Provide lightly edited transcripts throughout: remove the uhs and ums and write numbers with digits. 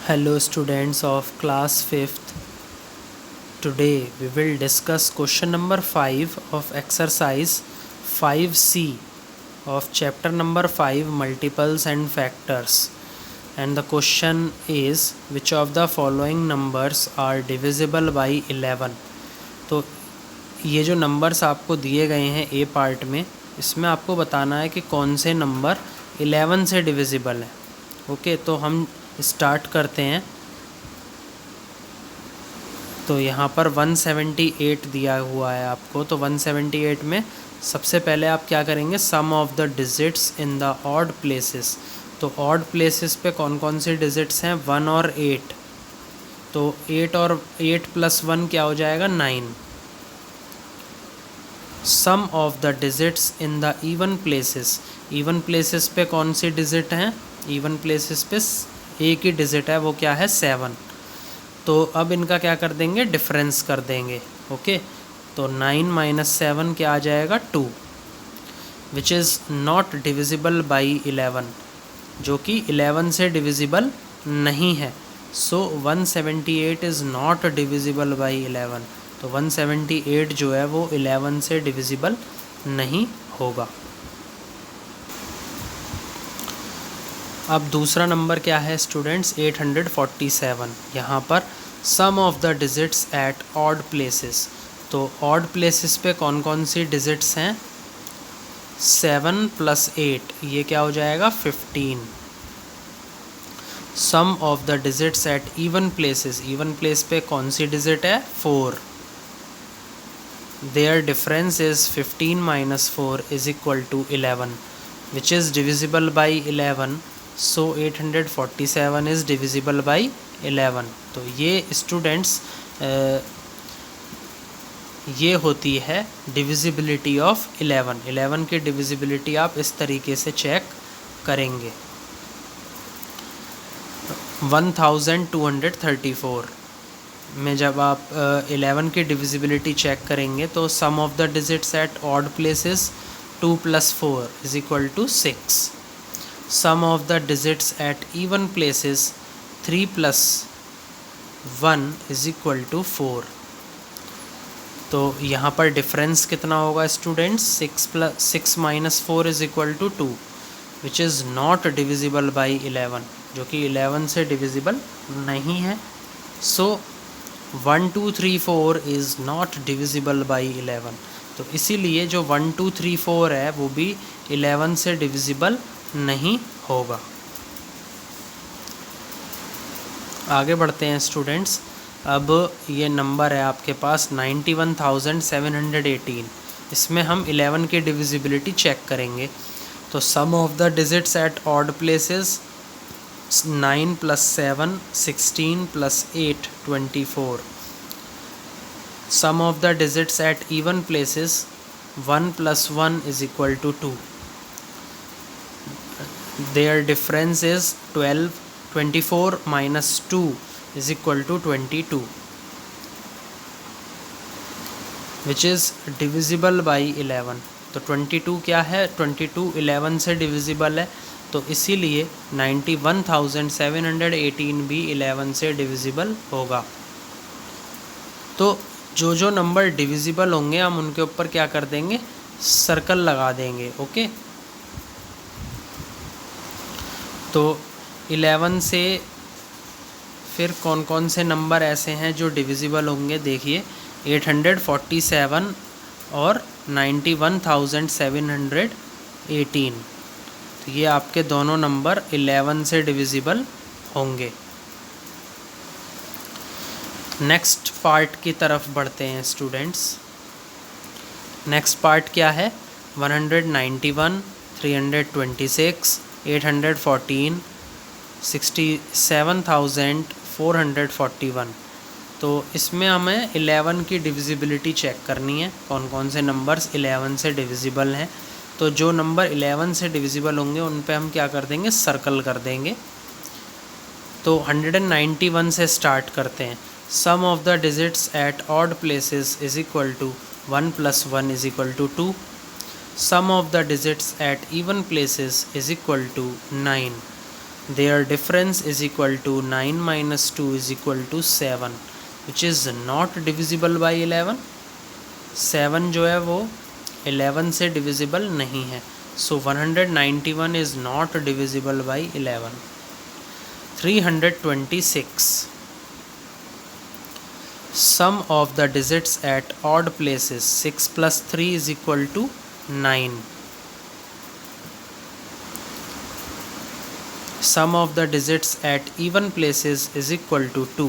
Hello students of class 5th. Today we will discuss question number 5 of exercise 5C of chapter number 5 multiples and factors. And the question is, which of the following numbers are divisible by 11? तो ये जो numbers आपको दिए गए हैं ए part में, इसमें आपको बताना है कि कौन से नंबर 11 से डिविजिबल है। ओके, तो हम स्टार्ट करते हैं। तो यहाँ पर 178 दिया हुआ है आपको। तो 178 में सबसे पहले आप क्या करेंगे, sum of the digits in the odd places. तो ऑड प्लेसेस पे कौन कौन से डिजिट्स हैं, 1 और 8। तो 8 और 8 प्लस 1 क्या हो जाएगा, 9। Sum of the digits in the even places. Even places पे कौन सी डिजिट हैं, इवन प्लेसेस पे एक ही डिजिट है, वो क्या है, 7। तो अब इनका क्या कर देंगे, डिफरेंस कर देंगे। ओके, तो 9 माइनस 7 क्या आ जाएगा, 2, which is not divisible by 11, जो कि 11 से डिविजिबल नहीं है। सो 178 इज़ नॉट डिविजिबल बाई 11। तो 178 जो है वो 11 से डिविजिबल नहीं होगा। अब दूसरा नंबर क्या है स्टूडेंट्स, 847। यहाँ पर sum of the digits at odd places. तो ऑड प्लेसेस पे कौन कौन सी डिजिट्स हैं, 7 प्लस 8, ये क्या हो जाएगा, 15। Sum of the digits at even places. Even place पे कौन सी डिजिट है, 4। Their difference is 15 minus 4 is equal to 11, which is divisible by 11। So 847 is divisible by 11। तो ये स्टूडेंट्स ये होती है डिविजिबिलिटी ऑफ 11। 11 की डिविजिबिलिटी आप इस तरीके से चेक करेंगे। 1234 में जब आप 11 की डिविजिबिलिटी चेक करेंगे तो sum of the digits at odd places 2 plus 4 is equal to 6। Sum of the digits at even places 3 plus 1 is equal to 4। तो यहाँ पर डिफरेंस कितना होगा students, 6 minus 4 is equal to 2, which is not divisible by 11, जो कि 11 से divisible नहीं है। So 1 2 3 4 is not divisible by 11। तो इसीलिए जो 1 2 3 4 है वो भी 11 से डिविजिबल नहीं होगा। आगे बढ़ते हैं स्टूडेंट्स। अब ये नंबर है आपके पास 91,718। इसमें हम 11 की डिविजिबिलिटी चेक करेंगे। तो sum of the digits at odd places 9 plus 7 16 plus 8 24। Sum of the digits at even places 1 plus 1 is equal to 2। Their difference is 12. 24 minus 2 is equal to 22, which is divisible by 11. तो 22 क्या है, 22 11 से divisible है। तो इसीलिए 91,718 भी 11 से divisible होगा। तो जो जो नंबर डिविजिबल होंगे हम उनके ऊपर क्या कर देंगे, सर्कल लगा देंगे। ओके, तो 11 से फिर कौन कौन से नंबर ऐसे हैं जो डिविजिबल होंगे, देखिए 847 और 91,718। तो ये आपके दोनों नंबर 11 से डिविजिबल होंगे। नेक्स्ट पार्ट की तरफ बढ़ते हैं स्टूडेंट्स। नेक्स्ट पार्ट क्या है, 191 326 814 67,441। तो इसमें हमें 11 की डिविजिबिलिटी चेक करनी है, कौन कौन से नंबर्स 11 से डिविजिबल हैं। तो जो नंबर 11 से डिविजिबल होंगे उन पे हम क्या कर देंगे, सर्कल कर देंगे। तो 191 से स्टार्ट करते हैं। Sum of the digits at odd places is equal to 1 plus 1 is equal to 2। Sum of the digits at even places is equal to 9. Their difference is equal to 9 minus 2 is equal to 7 which is not divisible by 11। 7 जो है वो 11 से divisible नहीं है, सो 191 is not divisible by 11। 326 sum of the digits at odd places 6 plus 3 is equal to 9. Sum of the digits at even places is equal to 2.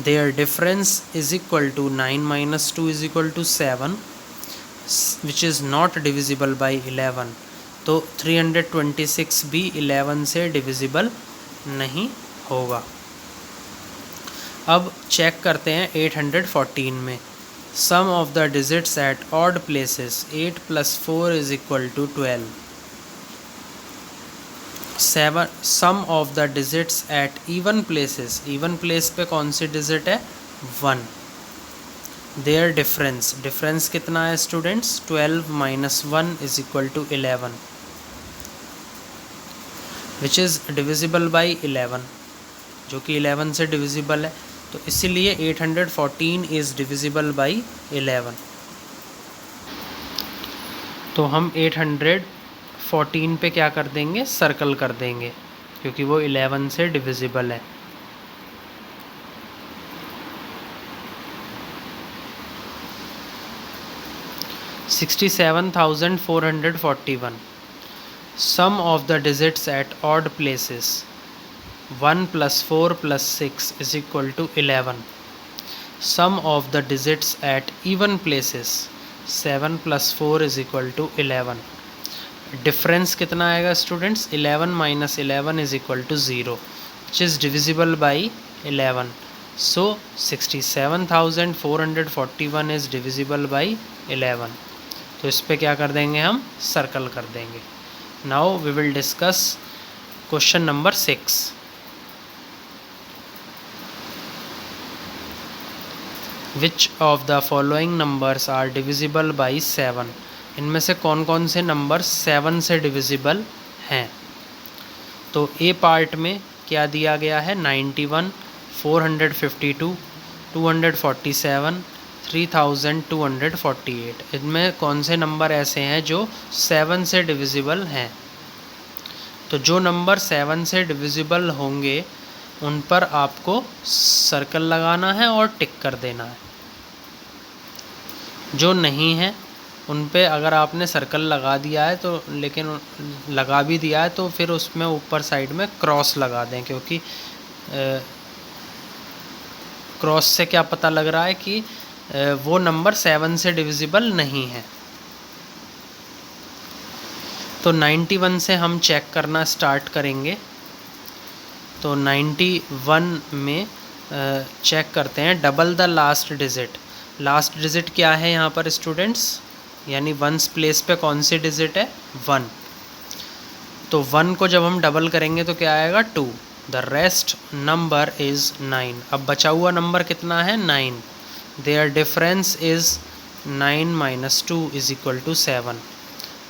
Their difference is equal to 9 minus 2 is equal to 7 which is not divisible by 11. तो 326 भी 11 से divisible नहीं होगा। अब check करते हैं 814 में sum of the digits at odd places 8 + 4 is equal to 12। 7 sum of the digits at even places, even place पे कौन सी डिजिट है 1। देयर डिफरेंस कितना है students 12 - 1 is equal to 11 which is divisible by 11, जो कि 11 से डिविजिबल है, तो इसीलिए 814 इज़ डिविजिबल बाई 11। तो हम 814 पे क्या कर देंगे सर्कल कर देंगे क्योंकि वो 11 से डिविजिबल है। $67,441 sum of the digits at odd places 1 + 4 + 6 is equal to 11. Sum of the digits at even places 7 + 4 is equal to 11. Difference कितना आएगा students 11 - 11 is equal to 0 which is divisible by 11. So 67,441 is divisible by 11. तो इस पे क्या कर देंगे हम circle कर देंगे। Now we will discuss question number 6. Which of the following numbers are divisible by 7? इनमें से कौन कौन से नंबर 7 से डिविजिबल हैं। तो ए पार्ट में क्या दिया गया है 91, 452, 247, 3248। इनमें कौन से नंबर ऐसे हैं जो 7 से डिविजिबल हैं। तो जो नंबर 7 से डिविजिबल होंगे उन पर आपको सर्कल लगाना है और टिक कर देना है। जो नहीं है उन पे अगर आपने सर्कल लगा दिया है तो लेकिन लगा भी दिया है तो फिर उसमें ऊपर साइड में क्रॉस लगा दें, क्योंकि क्रॉस से क्या पता लग रहा है कि वो नंबर 7 से डिविजिबल नहीं है। तो 91 से हम चेक करना स्टार्ट करेंगे। तो 91 में चेक करते हैं double the last digit. Last digit क्या है यहाँ पर स्टूडेंट्स, यानी वंस प्लेस पे कौन सी डिजिट है 1। तो 1 को जब हम डबल करेंगे तो क्या आएगा 2। The rest number is 9। अब बचा हुआ नंबर कितना है 9। Their difference is 9 - 2 is equal to 7।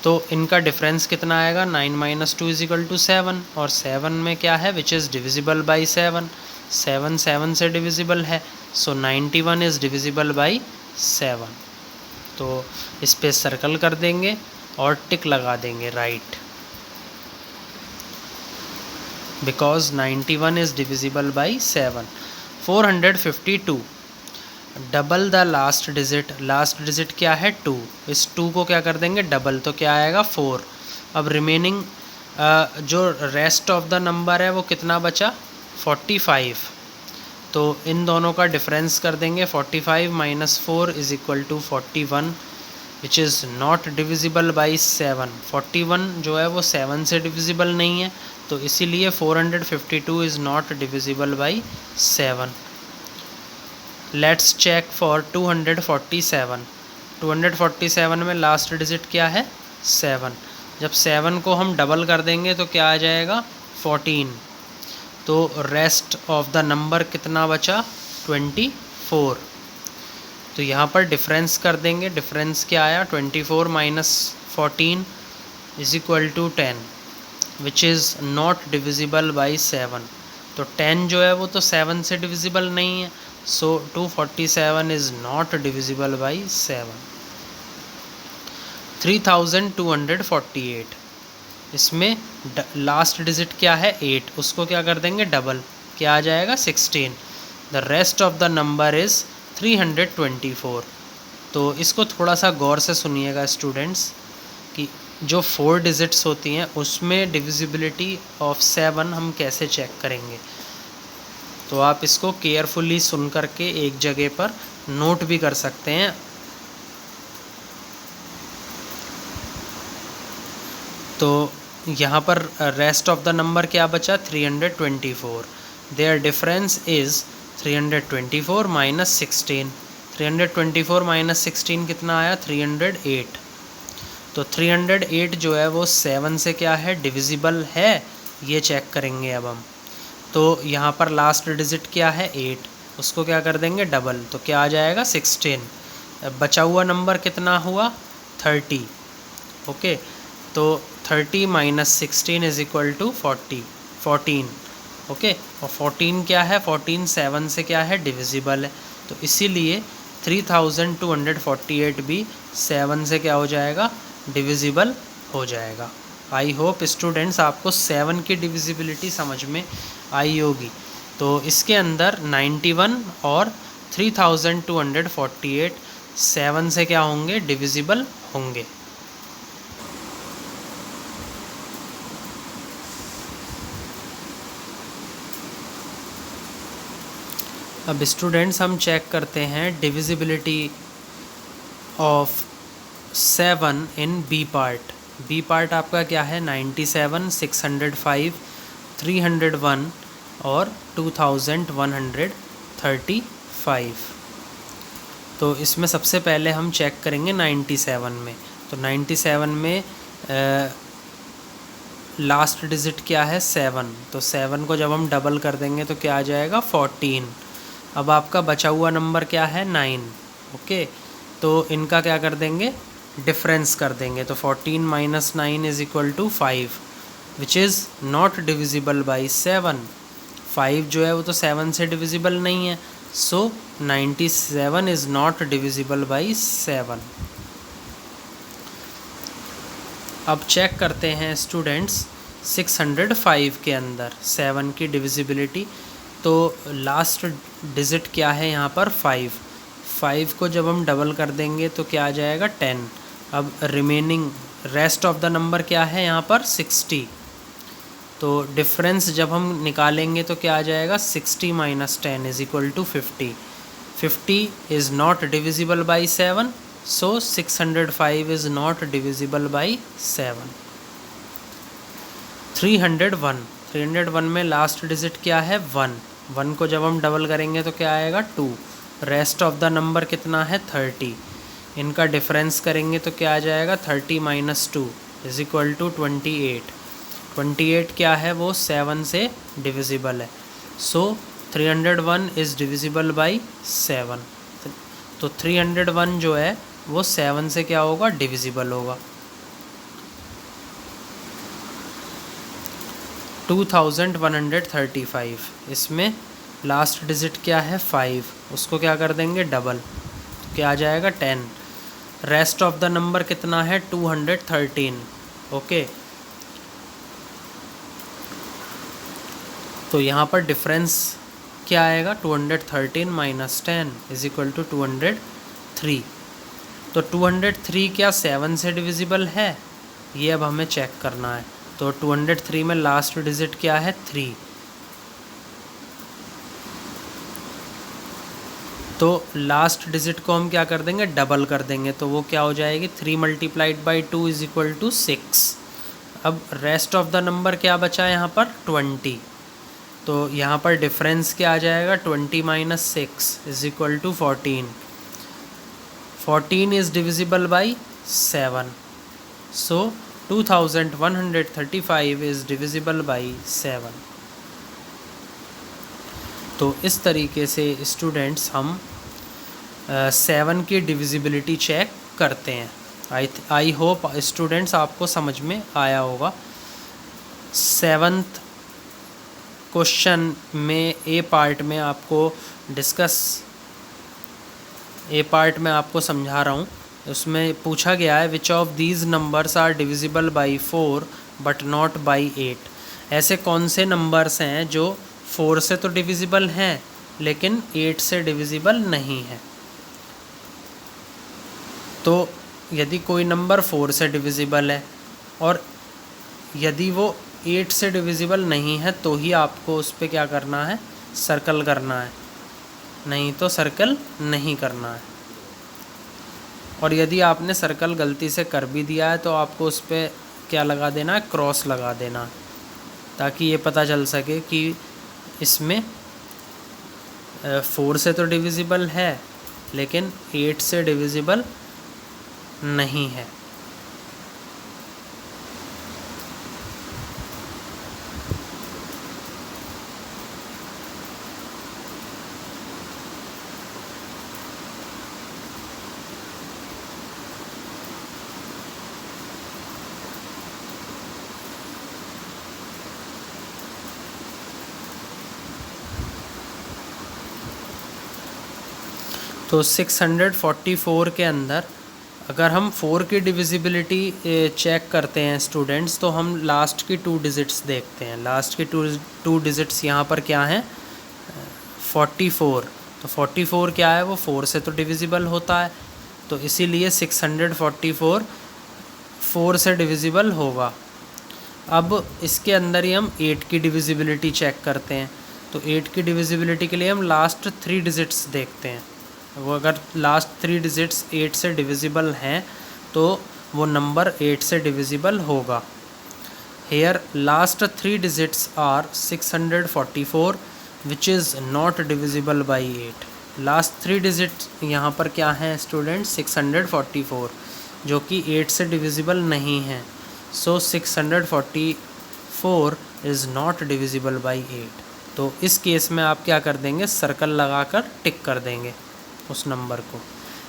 तो इनका डिफरेंस कितना आएगा 9 - 2 इज इक्वल टू 7, और 7 में क्या है विच इज़ डिविजिबल बाई 7। 7 7 से डिविजिबल है, सो 91 इज़ डिविजिबल बाई 7। तो इस पे सर्कल कर देंगे और टिक लगा देंगे right, because 91 is divisible by 7। 452 double the last digit. Last digit क्या है 2। इस 2 को क्या कर देंगे डबल, तो क्या आएगा 4। अब रिमेनिंग जो रेस्ट ऑफ द नंबर है वो कितना बचा 45। तो इन दोनों का डिफरेंस कर देंगे 45 - 4 is equal to 41 which is not divisible by 7। 41 जो है वो 7 से डिविजिबल नहीं है, तो इसीलिए 452 is not divisible by 7। Let's check for 247। 247 में लास्ट डिजिट क्या है 7। जब 7 को हम डबल कर देंगे तो क्या आ जाएगा 14। तो रेस्ट ऑफ द नंबर कितना बचा 24। तो यहाँ पर डिफरेंस कर देंगे। डिफरेंस क्या आया 24 - 14 is equal to 10। Which is not divisible by 7। तो 10 जो है वो तो 7 से डिविजिबल नहीं है, सो 247 इज़ नॉट डिविजिबल बाई 7। 3248, इसमें लास्ट डिजिट क्या है 8, उसको क्या कर देंगे डबल, क्या आ जाएगा 16। The rest of the number is 324। तो इसको थोड़ा सा गौर से सुनिएगा स्टूडेंट्स कि जो 4 डिजिट्स होती हैं उसमें डिविजिबिलिटी ऑफ 7 हम कैसे चेक करेंगे। तो आप इसको केयरफुली सुन करके एक जगह पर नोट भी कर सकते हैं। तो यहाँ पर रेस्ट ऑफ द नंबर क्या बचा 324। Their difference is 324 minus 16। 324 minus 16 कितना आया 308। तो 308 जो है वो 7 से क्या है डिविजिबल है, ये चेक करेंगे अब हम। तो यहाँ पर लास्ट डिजिट क्या है 8, उसको क्या कर देंगे डबल, तो क्या आ जाएगा 16। बचा हुआ नंबर कितना हुआ 30। ओके, तो 30 minus 16 is equal to 14। Okay, और 14 क्या है 14 7 से क्या है डिविजिबल है, तो इसीलिए 3248 भी 7 से क्या हो जाएगा डिविजिबल हो जाएगा। आई होप स्टूडेंट्स आपको 7 की डिविजिबिलिटी समझ में आई होगी। तो इसके अंदर 91 और 3248 7 से क्या होंगे डिविजिबल होंगे। अब स्टूडेंट्स हम चेक करते हैं divisibility of 7 in B part. B part आपका क्या है 97, 605, 301 और 2135। तो इसमें सबसे पहले हम चेक करेंगे 97 में। तो 97 में लास्ट डिजिट क्या है 7, तो 7 को जब हम डबल कर देंगे तो क्या आ जाएगा 14। अब आपका बचा हुआ नंबर क्या है 9। ओके, तो इनका क्या कर देंगे डिफरेंस कर देंगे। तो 14 minus 9 is equal to 5 which is not divisible by 7। 5 जो है वो तो 7 से डिविजिबल नहीं है, सो 97 इज़ नॉट डिविजिबल बाई 7। अब चेक करते हैं स्टूडेंट्स 605 के अंदर 7 की डिविजिबिलिटी। तो लास्ट डिजिट क्या है यहाँ पर 5 को जब हम डबल कर देंगे तो क्या आ जाएगा 10। अब remaining rest of the number क्या है यहाँ पर 60। तो डिफरेंस जब हम निकालेंगे तो क्या आ जाएगा 60 minus 10 is equal to 50। 50 is not divisible by 7, so 605 is not divisible by 7। 301 में लास्ट डिजिट क्या है 1 को जब हम डबल करेंगे तो क्या आएगा 2। रेस्ट ऑफ द नंबर कितना है 30। इनका डिफरेंस करेंगे तो क्या आ जाएगा 30 माइनस 2 इज इक्वल टू 28। 28 क्या है वो 7 से डिविजिबल है, सो 301 इज़ डिविजिबल बाई 7। तो 301 जो है वो 7 से क्या होगा डिविजिबल होगा। 2135, इसमें लास्ट डिजिट क्या है 5, उसको क्या कर देंगे डबल, तो क्या आ जाएगा 10। रेस्ट ऑफ द नंबर कितना है 213। ओके, तो यहाँ पर डिफरेंस क्या आएगा 213 माइनस 10 इज इक्वल टू 203। तो 203 क्या 7 से डिविजिबल है, ये अब हमें चेक करना है। तो 203 में लास्ट डिजिट क्या है 3। तो लास्ट डिजिट को हम क्या कर देंगे डबल कर देंगे, तो वो क्या हो जाएगी 3 multiplied by 2 is equal to 6। अब रेस्ट ऑफ द नंबर क्या बचा है यहाँ पर 20। तो यहाँ पर डिफरेंस क्या आ जाएगा 20 minus 6 is equal to 14। 14 is divisible by 7, so 2135 is divisible by 7। तो इस तरीके से स्टूडेंट्स हम 7 की डिविजिबिलिटी चेक करते हैं। आई होप स्टूडेंट्स आपको समझ में आया होगा। सेवन्थ क्वेश्चन में ए पार्ट में आपको समझा रहा हूँ। उसमें पूछा गया है which of these numbers are divisible by 4 but not by 8। ऐसे कौन से नंबर्स हैं जो 4 से तो डिविजिबल हैं लेकिन 8 से डिविजिबल नहीं है। तो यदि कोई नंबर 4 से डिविजिबल है और यदि वो 8 से डिविजिबल नहीं है तो ही आपको उस पर क्या करना है, सर्कल करना है, नहीं तो सर्कल नहीं करना है। और यदि आपने सर्कल गलती से कर भी दिया है तो आपको उस पर क्या लगा देना है, क्रॉस लगा देना, ताकि ये पता चल सके कि इसमें 4 से तो डिविजिबल है लेकिन 8 से डिविजिबल नहीं है। तो 644 के अंदर अगर हम 4 की डिविजिबिलिटी चेक करते हैं स्टूडेंट्स, तो हम लास्ट की 2 डिजिट्स देखते हैं। लास्ट की 2 डिजिट्स यहाँ पर क्या हैं, 44। तो 44 क्या है, वो 4 से तो डिविजिबल होता है, तो इसीलिए 644 4 से डिविजिबल होगा। अब इसके अंदर ही हम 8 की डिविजिबिलिटी चेक करते हैं। तो 8 की डिविजिबिलिटी के लिए हम लास्ट 3 डिजिट्स देखते हैं। वो अगर लास्ट 3 डिजिट्स 8 से डिविजिबल हैं तो वो नंबर 8 से डिविजिबल होगा। Here last 3 digits are 644 which is not divisible by 8। Last 3 digits यहाँ पर क्या हैं स्टूडेंट, 644, जो कि 8 से डिविजिबल नहीं है। सो 644 इज़ नॉट डिविजिबल बाई 8। तो इस केस में आप क्या कर देंगे, सर्कल लगाकर टिक कर देंगे उस नंबर को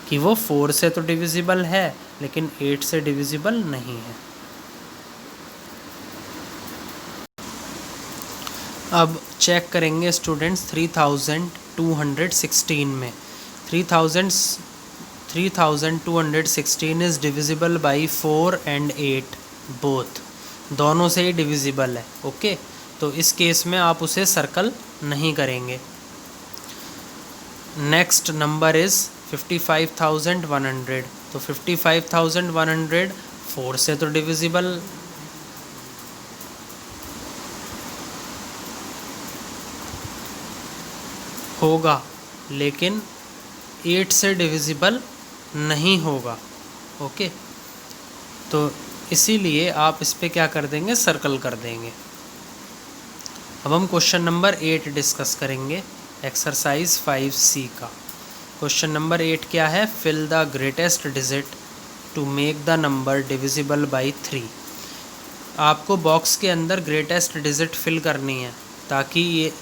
कि वो 4 से तो डिविजिबल है लेकिन 8 से डिविजिबल नहीं है। अब चेक करेंगे स्टूडेंट्स 3216 में। 3216 is divisible by 4 and 8 both, दोनों से ही डिविजिबल है। ओके, तो इस केस में आप उसे सर्कल नहीं करेंगे। Next number is 55,100। तो 55,100 4 से तो डिविजिबल होगा लेकिन 8 से डिविजिबल नहीं होगा। ओके, तो इसीलिए आप इस पे क्या कर देंगे, सर्कल कर देंगे। अब हम क्वेश्चन नंबर 8 डिस्कस करेंगे, एक्सरसाइज 5C का। क्वेश्चन नंबर 8 क्या है, fill the greatest digit to make the number divisible by 3। आपको बॉक्स के अंदर ग्रेटेस्ट डिजिट फिल करनी है ताकि ये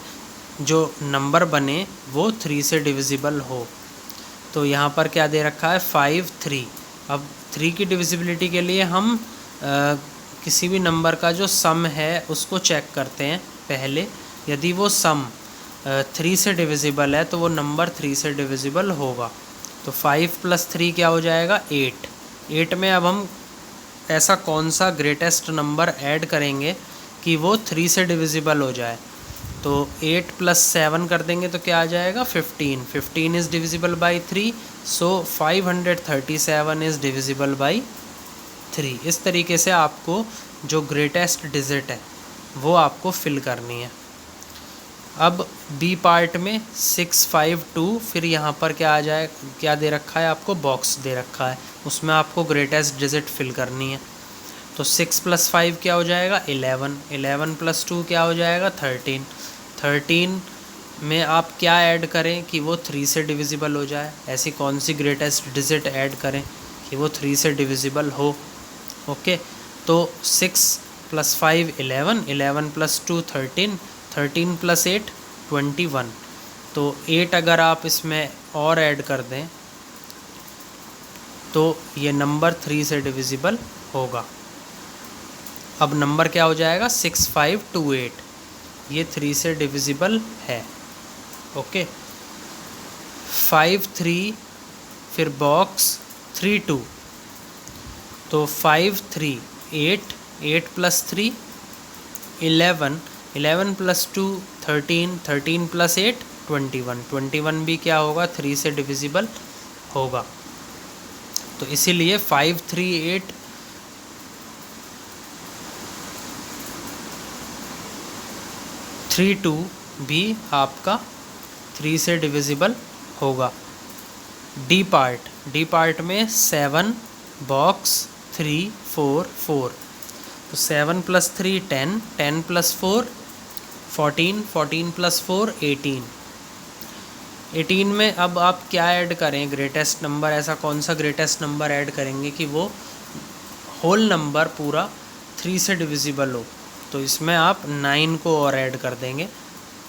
जो नंबर बने वो 3 से डिविजिबल हो। तो यहाँ पर क्या दे रखा है, 5 3। अब 3 की डिविजिबिलिटी के लिए हम किसी भी नंबर का जो सम है उसको चेक करते हैं पहले। यदि वो सम 3 से डिविजिबल है तो वो नंबर 3 से डिविजिबल होगा। तो 5 + 3 क्या हो जाएगा, 8। 8 में अब हम ऐसा कौन सा ग्रेटेस्ट नंबर ऐड करेंगे कि वो 3 से डिविजिबल हो जाए। तो 8 + 7 कर देंगे तो क्या आ जाएगा, 15। 15 is divisible by 3, so 537 is divisible by 3। इस तरीके से आपको जो ग्रेटेस्ट डिजिट है वो आपको फिल करनी है। अब बी पार्ट में 652, फिर यहाँ पर क्या आ जाए, क्या दे रखा है आपको, बॉक्स दे रखा है, उसमें आपको ग्रेटेस्ट डिजिट फिल करनी है। तो 6 + 5 क्या हो जाएगा, 11। 11 + 2 क्या हो जाएगा, 13। 13 में आप क्या ऐड करें कि वो 3 से डिविजिबल हो जाए, ऐसी कौन सी ग्रेटेस्ट डिजिट ऐड करें कि वो 3 से डिविजिबल हो। ओके, तो 6 + 5 11, 11 + 2 13, 13 + 8 21। तो 8 अगर आप इसमें और ऐड कर दें तो ये नंबर 3 से डिविजिबल होगा। अब नंबर क्या हो जाएगा 6528, ये 3 से डिविजिबल है। ओके, 53 फिर बॉक्स 32, तो 5 3 8, 8 + 3 11, 11 + 2 13, 13 + 8 21, 21 भी क्या होगा 3 से डिविजिबल होगा। तो इसीलिए 538 32 भी आपका 3 से डिविजिबल होगा। डी पार्ट में 7 बॉक्स 3 4 4, तो 7 + 3 10, 10 + 4 14, 14 + 4 18, 18 में अब आप क्या ऐड करें, ग्रेटेस्ट नंबर, ऐसा कौन सा ग्रेटेस्ट नंबर ऐड करेंगे कि वो होल नंबर पूरा 3 से डिविजिबल हो। तो इसमें आप 9 को और ऐड कर देंगे।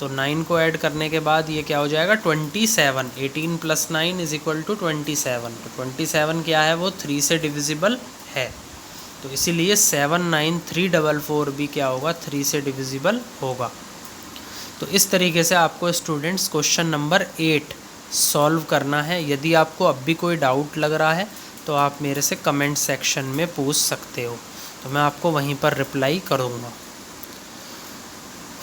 तो 9 को ऐड करने के बाद ये क्या हो जाएगा 27, 18 + 9 = 27। तो 27 क्या है वो 3 से डिविजिबल है। तो इसीलिए 79344 भी क्या होगा 3 से डिविजिबल होगा। तो इस तरीके से आपको स्टूडेंट्स क्वेश्चन नंबर 8 सॉल्व करना है। यदि आपको अब भी कोई डाउट लग रहा है तो आप मेरे से कमेंट सेक्शन में पूछ सकते हो, तो मैं आपको वहीं पर रिप्लाई करूँगा।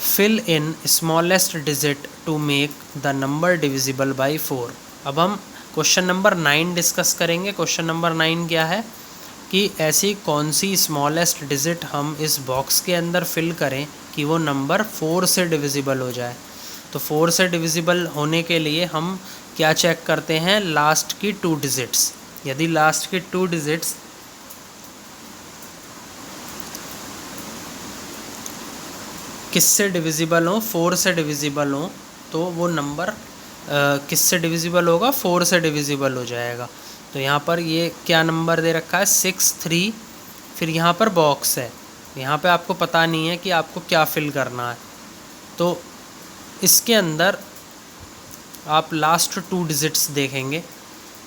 Fill in smallest digit to make the number divisible by 4। अब हम क्वेश्चन नंबर 9 डिस्कस करेंगे। क्वेश्चन नंबर 9 क्या है कि ऐसी कौन सी स्मॉलेस्ट डिजिट हम इस बॉक्स के अंदर फिल करें कि वो नंबर 4 से डिविजिबल हो जाए। तो 4 से डिविजिबल होने के लिए हम क्या चेक करते हैं, लास्ट की 2 डिजिट्स। यदि लास्ट की 2 डिजिट्स किससे डिविजिबल हो, 4 से डिविजिबल हो, तो वो नंबर किससे डिविजिबल होगा, 4 से डिविजिबल हो जाएगा। तो यहाँ पर ये क्या नंबर दे रखा है 6 3, फिर यहाँ पर बॉक्स है, यहाँ पे आपको पता नहीं है कि आपको क्या फिल करना है। तो इसके अंदर आप लास्ट 2 डिजिट्स देखेंगे,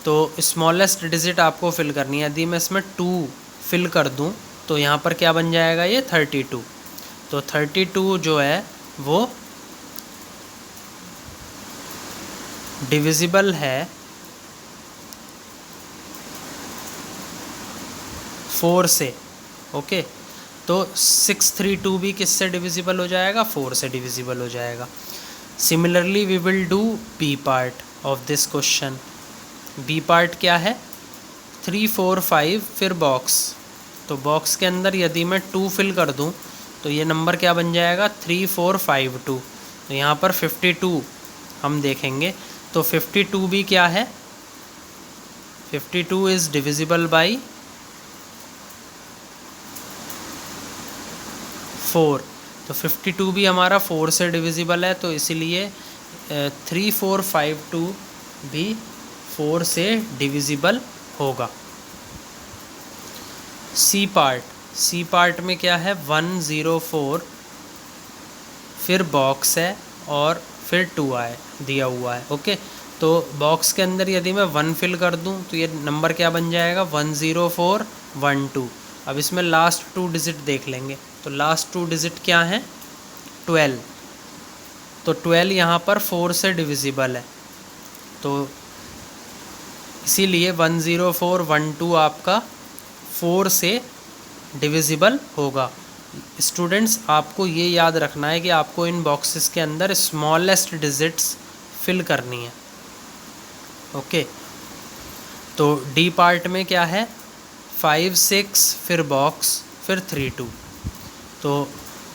तो स्मॉलेस्ट डिजिट आपको फिल करनी है। यदि मैं इसमें 2 फिल कर दूँ तो यहाँ पर क्या बन जाएगा ये 32। तो 32 जो है वो डिविजिबल है 4 से। ओके, तो 632 भी किससे डिविजिबल हो जाएगा, 4 से डिविजिबल हो जाएगा। Similarly we will do B part of this question. B part क्या है 3 4 5 फिर बॉक्स। तो बॉक्स के अंदर यदि मैं 2 फिल कर दूं तो ये नंबर क्या बन जाएगा 3452। तो यहाँ पर 52 हम देखेंगे, तो 52 भी क्या है 52 इज़ डिविजिबल बाई 4। तो 52 भी हमारा 4 से डिविजिबल है, तो इसीलिए 3452 भी 4 से डिविजिबल होगा। सी पार्ट में क्या है 104 फिर बॉक्स है और फिर 2 दिया हुआ है। ओके, तो बॉक्स के अंदर यदि मैं 1 फिल कर दूं तो ये नंबर क्या बन जाएगा 10412। अब इसमें लास्ट 2 डिजिट देख लेंगे, तो लास्ट 2 डिजिट क्या हैं 12। तो 12 यहाँ पर 4 से डिविजिबल है, तो इसीलिए 10412 आपका 4 से डिविजिबल होगा। स्टूडेंट्स आपको ये याद रखना है कि आपको इन बॉक्सेस के अंदर स्मॉलेस्ट डिजिट्स फिल करनी है। ओके, तो डी पार्ट में क्या है 5 6 फिर बॉक्स फिर 32। तो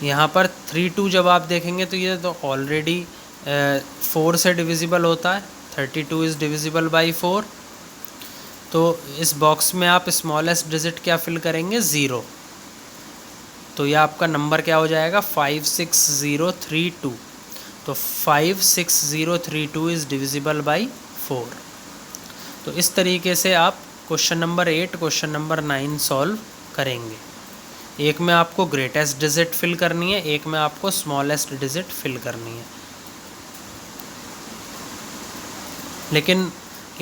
यहाँ पर 32 जब आप देखेंगे तो ये तो ऑलरेडी 4 से डिविजिबल होता है। 32 इज़ डिविजिबल बाई 4। तो इस बॉक्स में आप स्मॉलेस्ट डिजिट क्या फिल करेंगे 0। तो यह आपका नंबर क्या हो जाएगा 56032। तो 56032 इज़ डिविजिबल बाई 4। तो इस तरीके से आप question number 8 question number 9 solve करेंगे। एक में आपको ग्रेटेस्ट डिजिट फिल करनी है, एक में आपको स्मॉलेस्ट डिजिट फिल करनी है। लेकिन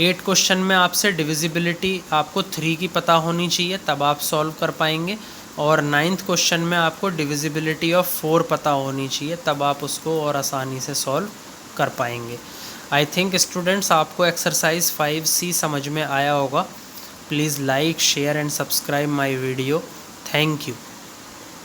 8 क्वेश्चन में आपसे डिविजिबिलिटी आपको 3 की पता होनी चाहिए, तब आप सॉल्व कर पाएंगे। और 9th क्वेश्चन में आपको डिविजिबिलिटी ऑफ 4 पता होनी चाहिए, तब आप उसको और आसानी से सॉल्व कर पाएंगे। आई थिंक स्टूडेंट्स आपको एक्सरसाइज 5C समझ में आया होगा। Please like share and subscribe my video. Thank you.